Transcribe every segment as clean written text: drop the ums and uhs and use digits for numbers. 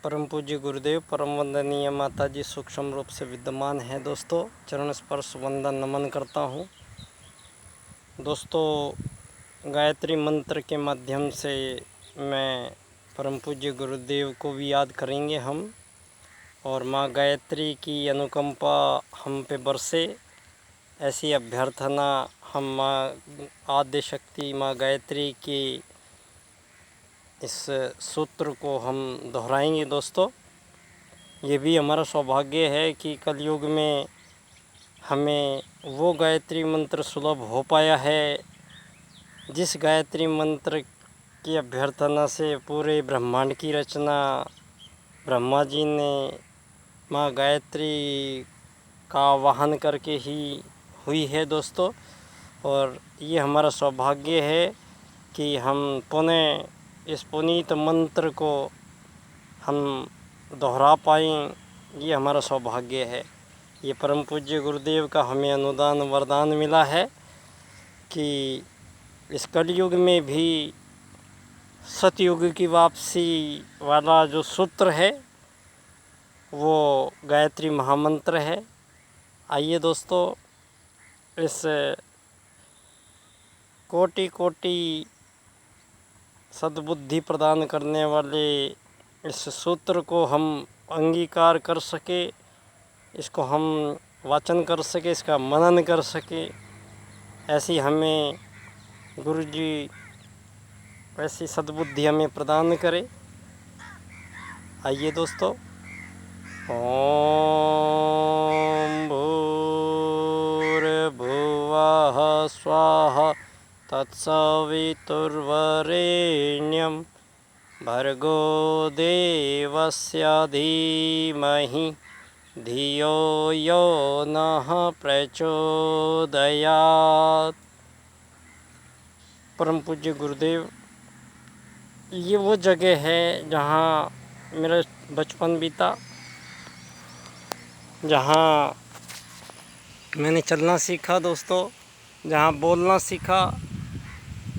परम पूज्य गुरुदेव, परम वंदनीय माता जी सूक्ष्म रूप से विद्यमान है। दोस्तों, चरण स्पर्श वंदन नमन करता हूँ। दोस्तों, गायत्री मंत्र के माध्यम से मैं परम पूज्य गुरुदेव को भी याद करेंगे हम, और माँ गायत्री की अनुकंपा हम पे बरसे, ऐसी अभ्यर्थना हम माँ आद्य शक्ति माँ गायत्री की इस सूत्र को हम दोहराएंगे। दोस्तों, ये भी हमारा सौभाग्य है कि कलयुग में हमें वो गायत्री मंत्र सुलभ हो पाया है जिस गायत्री मंत्र की अभ्यर्थना से पूरे ब्रह्मांड की रचना ब्रह्मा जी ने माँ गायत्री का वाहन करके ही हुई है। दोस्तों, और ये हमारा सौभाग्य है कि हम पुनः इस पुनीत मंत्र को हम दोहरा पाएँ, ये हमारा सौभाग्य है। ये परम पूज्य गुरुदेव का हमें अनुदान वरदान मिला है कि इस कलयुग में भी सतयुग की वापसी वाला जो सूत्र है वो गायत्री महामंत्र है। आइए दोस्तों, इस कोटि कोटि सद्बुद्धि प्रदान करने वाले इस सूत्र को हम अंगीकार कर सके, इसको हम वाचन कर सके, इसका मनन कर सके, ऐसी हमें गुरु जी ऐसी सद्बुद्धि हमें प्रदान करे। आइए दोस्तों, ओम भूर्भुवः स्वाहा तत्सवितुर्वरेण्यं भर्गो देवस्य धीमहि धियो यो नः प्रचोदयात्। परम पूज्य गुरुदेव, ये वो जगह है जहाँ मेरा बचपन बीता, जहाँ मैंने चलना सीखा। दोस्तों, जहाँ बोलना सीखा।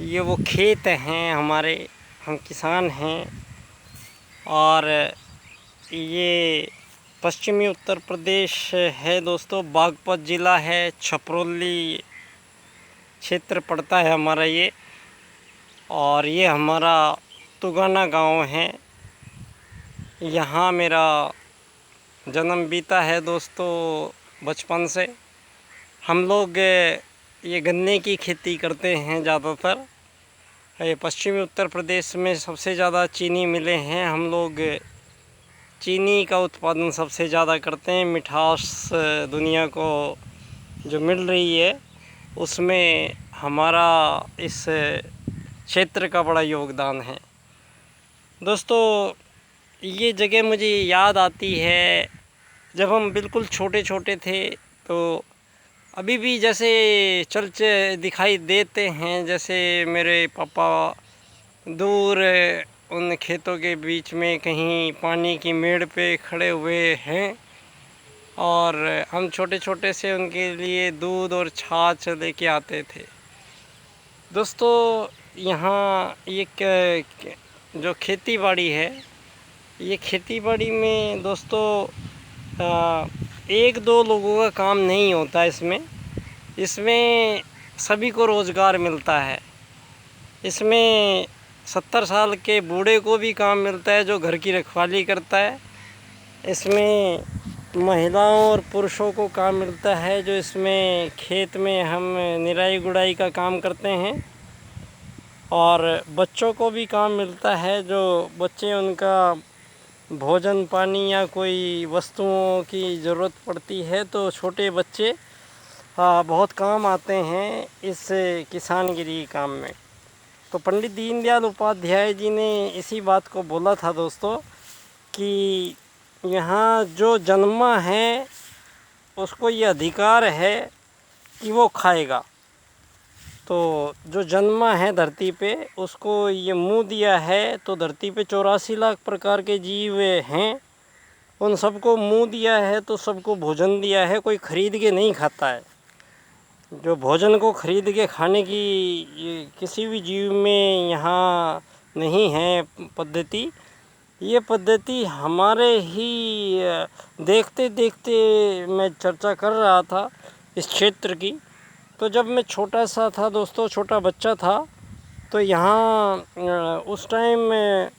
ये वो खेत हैं हमारे, हम किसान हैं, और ये पश्चिमी उत्तर प्रदेश है। दोस्तों, बागपत ज़िला है, छपरौली क्षेत्र पड़ता है हमारा ये, और ये हमारा तुगाना गांव है। यहाँ मेरा जन्म बीता है। दोस्तों, बचपन से हम लोग ये गन्ने की खेती करते हैं ज़्यादातर। पश्चिमी उत्तर प्रदेश में सबसे ज़्यादा चीनी मिलें हैं। हम लोग चीनी का उत्पादन सबसे ज़्यादा करते हैं। मिठास दुनिया को जो मिल रही है उसमें हमारा इस क्षेत्र का बड़ा योगदान है। दोस्तों, ये जगह मुझे याद आती है जब हम बिल्कुल छोटे छोटे थे, तो अभी भी जैसे चलचे दिखाई देते हैं। जैसे मेरे पापा दूर उन खेतों के बीच में कहीं पानी की मेड़ पे खड़े हुए हैं, और हम छोटे छोटे से उनके लिए दूध और छाछ लेके आते थे। दोस्तों, यहाँ एक जो खेती बाड़ी है, ये खेती बाड़ी में दोस्तों एक दो लोगों का काम नहीं होता। इसमें सभी को रोज़गार मिलता है। इसमें 70 साल के बूढ़े को भी काम मिलता है जो घर की रखवाली करता है। इसमें महिलाओं और पुरुषों को काम मिलता है जो इसमें खेत में हम निराई गुड़ाई का काम करते हैं, और बच्चों को भी काम मिलता है जो बच्चे उनका भोजन पानी या कोई वस्तुओं की ज़रूरत पड़ती है तो छोटे बच्चे बहुत काम आते हैं इस किसानगिरी काम में। तो पंडित दीनदयाल उपाध्याय जी ने इसी बात को बोला था दोस्तों कि यहाँ जो जन्मा है उसको ये अधिकार है कि वो खाएगा। तो जो जन्मा है धरती पे उसको ये मुँह दिया है, तो धरती पे 84 लाख प्रकार के जीव हैं, उन सबको मुँह दिया है तो सबको भोजन दिया है। कोई ख़रीद के नहीं खाता है। जो भोजन को ख़रीद के खाने की किसी भी जीव में यहाँ नहीं है पद्धति। ये पद्धति हमारे ही देखते देखते मैं चर्चा कर रहा था इस क्षेत्र की। तो जब मैं छोटा सा था दोस्तों, छोटा बच्चा था, तो यहाँ उस टाइम में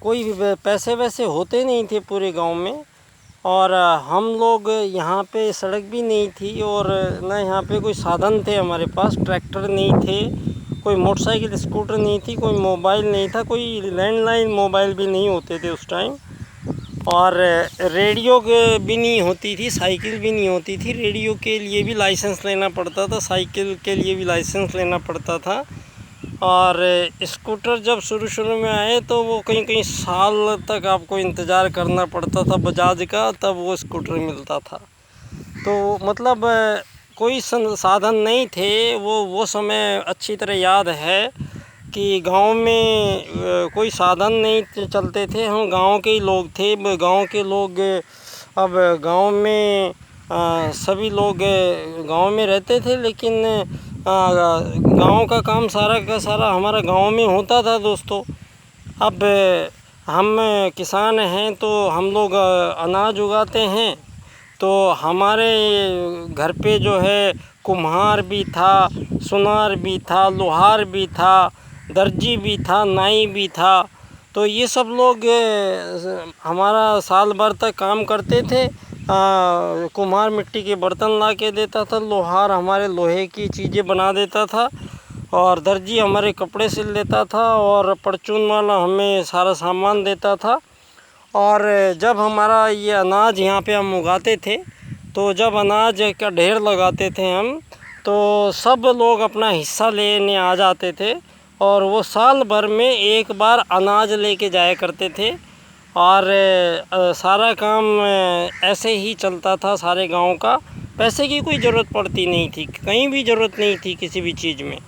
कोई पैसे वैसे होते नहीं थे पूरे गांव में। और हम लोग यहाँ पे सड़क भी नहीं थी, और ना यहाँ पे कोई साधन थे हमारे पास। ट्रैक्टर नहीं थे, कोई मोटरसाइकिल स्कूटर नहीं थी, कोई मोबाइल नहीं था, कोई लैंडलाइन मोबाइल भी नहीं होते थे उस टाइम। और रेडियो भी नहीं होती थी, साइकिल भी नहीं होती थी। रेडियो के लिए भी लाइसेंस लेना पड़ता था, साइकिल के लिए भी लाइसेंस लेना पड़ता था। और स्कूटर जब शुरू में आए तो वो कहीं कहीं साल तक आपको इंतज़ार करना पड़ता था बजाज का, तब वो स्कूटर मिलता था। तो मतलब कोई साधन नहीं थे। वो समय अच्छी तरह याद है कि गांव में कोई साधन नहीं चलते थे। हम गांव के ही लोग थे। गांव के लोग अब गांव में सभी लोग गांव में रहते थे, लेकिन गांव का काम सारा का सारा हमारा गांव में होता था दोस्तों। अब हम किसान हैं तो हम लोग अनाज उगाते हैं। तो हमारे घर पे जो है कुम्हार भी था, सुनार भी था, लोहार भी था, दर्जी भी था, नाई भी था। तो ये सब लोग हमारा साल भर तक काम करते थे। कुम्हार मिट्टी के बर्तन ला के देता था, लोहार हमारे लोहे की चीज़ें बना देता था, और दर्जी हमारे कपड़े सिल देता था, और परचून वाला हमें सारा सामान देता था। और जब हमारा ये अनाज यहाँ पे हम उगाते थे, तो जब अनाज का ढेर लगाते थे हम, तो सब लोग अपना हिस्सा लेने आ जाते थे, और वो साल भर में एक बार अनाज लेके जाया करते थे। और सारा काम ऐसे ही चलता था सारे गांव का। पैसे की कोई ज़रूरत पड़ती नहीं थी, कहीं भी ज़रूरत नहीं थी किसी भी चीज़ में।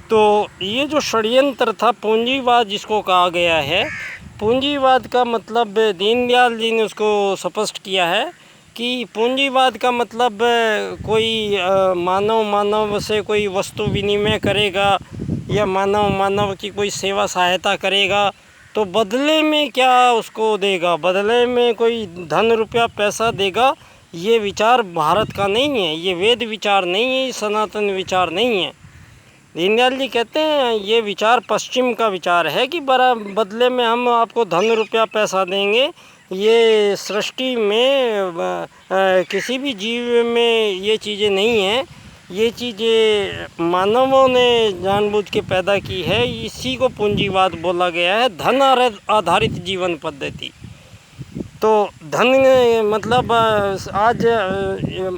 तो ये जो षड्यंत्र था, पूंजीवाद जिसको कहा गया है, पूंजीवाद का मतलब दीनदयाल जी ने उसको स्पष्ट किया है कि पूंजीवाद का मतलब कोई मानव से कोई वस्तु विनिमय करेगा, या मानव की कोई सेवा सहायता करेगा, तो बदले में क्या उसको देगा, बदले में कोई धन रुपया पैसा देगा। ये विचार भारत का नहीं है, ये वेद विचार नहीं है, ये सनातन विचार नहीं है। दीनदयाल जी कहते हैं ये विचार पश्चिम का विचार है कि बड़ा बदले में हम आपको धन रुपया पैसा देंगे। ये सृष्टि में किसी भी जीव में ये चीज़ें नहीं हैं। ये चीज़ें मानवों ने जानबूझ के पैदा की है। इसी को पूंजीवाद बोला गया है, धन आधारित जीवन पद्धति। तो धन मतलब आज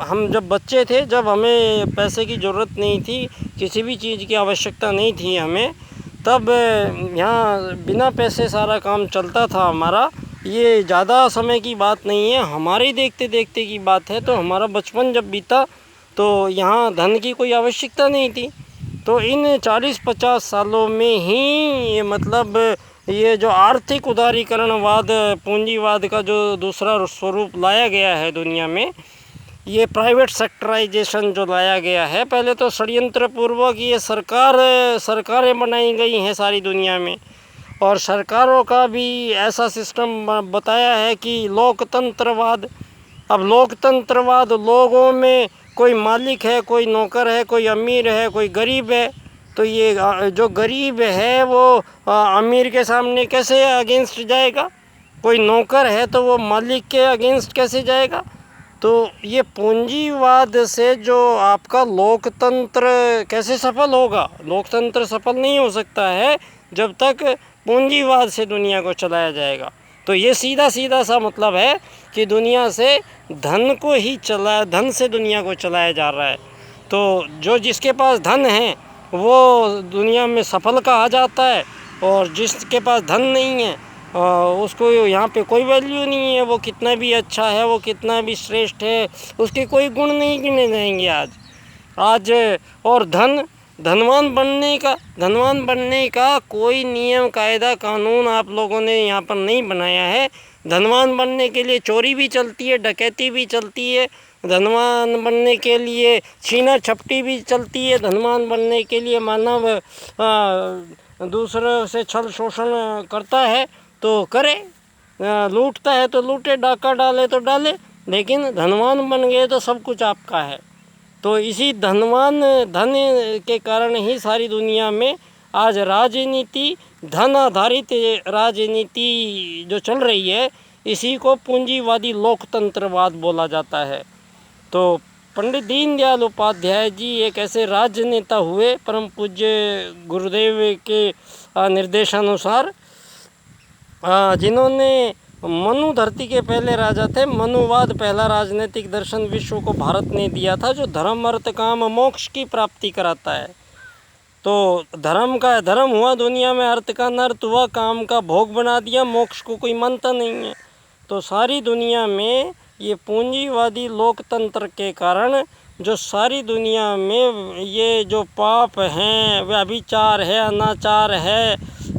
हम जब बच्चे थे, जब हमें पैसे की ज़रूरत नहीं थी, किसी भी चीज़ की आवश्यकता नहीं थी हमें, तब यहाँ बिना पैसे सारा काम चलता था हमारा। ये ज़्यादा समय की बात नहीं है, हमारे देखते देखते की बात है। तो हमारा बचपन जब बीता तो यहाँ धन की कोई आवश्यकता नहीं थी। तो इन 40-50 सालों में ही मतलब ये जो आर्थिक उदारीकरणवाद, पूंजीवाद का जो दूसरा स्वरूप लाया गया है दुनिया में, ये प्राइवेट सेक्टराइजेशन जो लाया गया है। पहले तो षड्यंत्र पूर्वक ये सरकारें बनाई गई हैं सारी दुनिया में, और सरकारों का भी ऐसा सिस्टम बताया है कि लोकतंत्रवाद। अब लोकतंत्रवाद, लोगों में कोई मालिक है, कोई नौकर है, कोई अमीर है, कोई गरीब है। तो ये जो गरीब है वो अमीर के सामने कैसे अगेंस्ट जाएगा? कोई नौकर है तो वो मालिक के अगेंस्ट कैसे जाएगा? तो ये पूंजीवाद से जो आपका लोकतंत्र कैसे सफल होगा? लोकतंत्र सफल नहीं हो सकता है जब तक पूंजीवाद से दुनिया को चलाया जाएगा। तो ये सीधा सीधा सा मतलब है कि दुनिया से धन से दुनिया को चलाया जा रहा है। तो जो जिसके पास धन है वो दुनिया में सफल कहा जाता है, और जिसके पास धन नहीं है उसको यहाँ पे कोई वैल्यू नहीं है। वो कितना भी अच्छा है, वो कितना भी श्रेष्ठ है, उसके कोई गुण नहीं गिने जाएंगे आज। और धनवान बनने का कोई नियम कायदा कानून आप लोगों ने यहाँ पर नहीं बनाया है। धनवान बनने के लिए चोरी भी चलती है, डकैती भी चलती है, धनवान बनने के लिए छीना झपटी भी चलती है, धनवान बनने के लिए मानव दूसरे से छल शोषण करता है तो करे, लूटता है तो लूटे, डाका डाले तो डाले, लेकिन धनवान बन गए तो सब कुछ आपका है। तो इसी धन के कारण ही सारी दुनिया में आज राजनीति, धन आधारित राजनीति जो चल रही है, इसी को पूंजीवादी लोकतंत्रवाद बोला जाता है। तो पंडित दीनदयाल उपाध्याय जी एक ऐसे राजनेता हुए, परम पूज्य गुरुदेव के निर्देशानुसार, जिन्होंने मनु धरती के पहले राजा थे। मनुवाद पहला राजनीतिक दर्शन विश्व को भारत ने दिया था, जो धर्म अर्थ काम मोक्ष की प्राप्ति कराता है। तो धर्म का धर्म हुआ दुनिया में, अर्थ का नर्थ हुआ, काम का भोग बना दिया, मोक्ष को कोई मानता नहीं है। तो सारी दुनिया में ये पूंजीवादी लोकतंत्र के कारण जो सारी दुनिया में ये जो पाप हैं, व्यभिचार है, अनाचार है,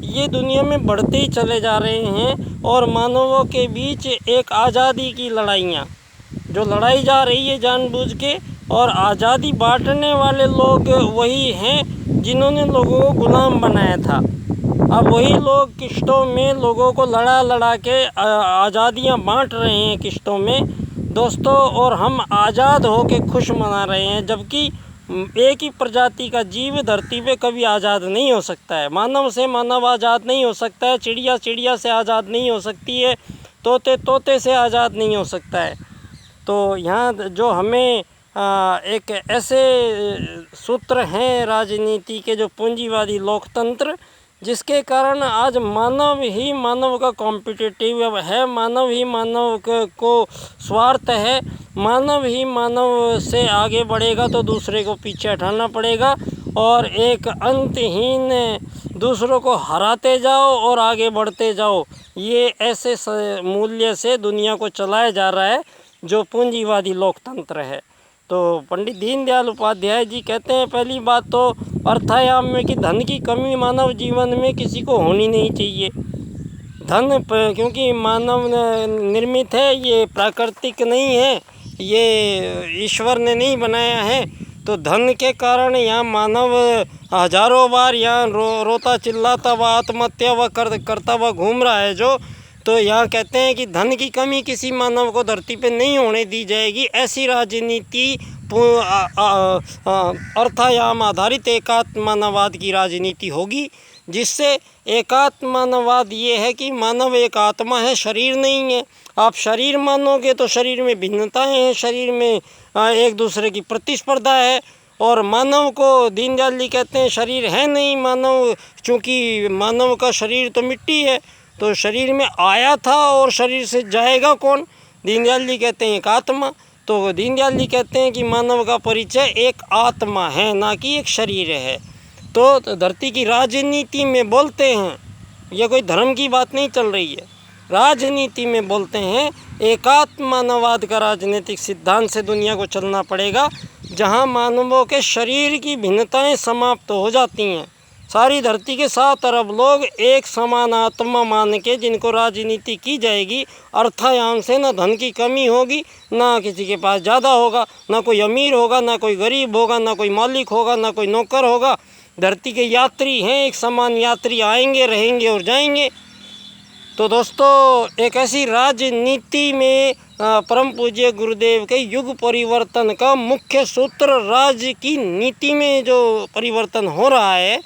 ये दुनिया में बढ़ते ही चले जा रहे हैं। और मानवों के बीच एक आज़ादी की लड़ाइयाँ जो लड़ाई जा रही है जानबूझ के, और आज़ादी बांटने वाले लोग वही हैं जिन्होंने लोगों को गुलाम बनाया था। अब वही लोग किश्तों में लोगों को लड़ा के आज़ादियाँ बांट रहे हैं किश्तों में दोस्तों, और हम आज़ाद होके खुश मना रहे हैं। जबकि एक ही प्रजाति का जीव धरती पे कभी आज़ाद नहीं हो सकता है। मानव से मानव आज़ाद नहीं हो सकता है, चिड़िया चिड़िया से आज़ाद नहीं हो सकती है, तोते तोते से आज़ाद नहीं हो सकता है। तो यहाँ जो हमें एक ऐसे सूत्र हैं राजनीति के, जो पूंजीवादी लोकतंत्र, जिसके कारण आज मानव ही मानव का कॉम्पिटिटिव है, मानव ही मानव को स्वार्थ है, मानव ही मानव से आगे बढ़ेगा तो दूसरे को पीछे हटाना पड़ेगा, और एक अंतहीन दूसरों को हराते जाओ और आगे बढ़ते जाओ, ये ऐसे मूल्य से दुनिया को चलाया जा रहा है जो पूंजीवादी लोकतंत्र है। तो पंडित दीनदयाल उपाध्याय जी कहते हैं, पहली बात तो अर्थायाम में कि धन की कमी मानव जीवन में किसी को होनी नहीं चाहिए। धन क्योंकि मानव निर्मित है, ये प्राकृतिक नहीं है, ये ईश्वर ने नहीं बनाया है। तो धन के कारण यहाँ मानव हजारों बार यहाँ रोता चिल्लाता व आत्महत्या व करता हुआ घूम रहा है जो। तो यहाँ कहते हैं कि धन की कमी किसी मानव को धरती पे नहीं होने दी जाएगी। ऐसी राजनीति अर्थायाम आधारित एकात्मवाद की राजनीति होगी, जिससे एकात्मवाद ये है कि मानव एक आत्मा है, शरीर नहीं है। आप शरीर मानोगे तो शरीर में भिन्नताएं हैं, शरीर में एक दूसरे की प्रतिस्पर्धा है। और मानव को दीनदयाल जी कहते हैं शरीर है नहीं मानव, चूँकि मानव का शरीर तो मिट्टी है, तो शरीर में आया था और शरीर से जाएगा कौन? दीनदयाल जी कहते हैं एक आत्मा। तो दीनदयाल जी कहते हैं कि मानव का परिचय एक आत्मा है, ना कि एक शरीर है। तो धरती की राजनीति में बोलते हैं, यह कोई धर्म की बात नहीं चल रही है, राजनीति में बोलते हैं एकात्मवाद का राजनीतिक सिद्धांत से दुनिया को चलना पड़ेगा, जहां मानवों के शरीर की भिन्नताएं समाप्त हो जाती हैं। सारी धरती के 7 अरब लोग एक समान आत्मा मान के जिनको राजनीति की जाएगी, अर्थायाम से ना धन की कमी होगी, ना किसी के पास ज़्यादा होगा, ना कोई अमीर होगा, ना कोई गरीब होगा, ना कोई मालिक होगा, ना कोई नौकर होगा। धरती के यात्री हैं, एक समान यात्री आएंगे, रहेंगे और जाएंगे। तो दोस्तों, एक ऐसी राजनीति में परम पूज्य गुरुदेव के युग परिवर्तन का मुख्य सूत्र, राज्य की नीति में जो परिवर्तन हो रहा है,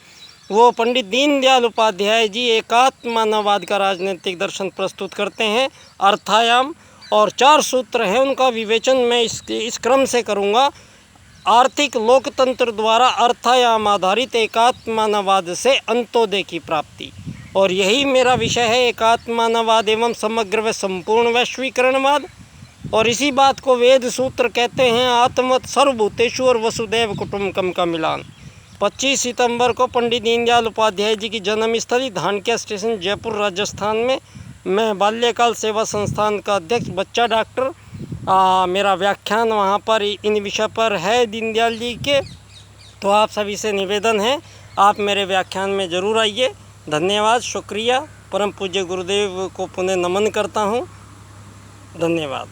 वो पंडित दीनदयाल उपाध्याय जी एकात्मवाद का राजनीतिक दर्शन प्रस्तुत करते हैं, अर्थायाम। और 4 सूत्र हैं, उनका विवेचन मैं इस क्रम से करूँगा। आर्थिक लोकतंत्र द्वारा अर्थायाम आधारित एकात्मवाद से अंत्योदय की प्राप्ति, और यही मेरा विषय है, एकात्मवाद एवं समग्र व संपूर्ण वैश्वीकरणवाद। और इसी बात को वेद सूत्र कहते हैं, आत्मवत् सर्वभूतेषु और वसुदैव कुटुंबकम का मिलान। 25 सितंबर को पंडित दीनदयाल उपाध्याय जी की जन्मस्थली धानक्या स्टेशन, जयपुर, राजस्थान में मैं बाल्यकाल सेवा संस्थान का अध्यक्ष, बच्चा डॉक्टर, मेरा व्याख्यान वहाँ पर इन विषय पर है दीनदयाल जी के। तो आप सभी से निवेदन है, आप मेरे व्याख्यान में ज़रूर आइए। धन्यवाद, शुक्रिया। परम पूज्य गुरुदेव को पुनः नमन करता हूँ। धन्यवाद।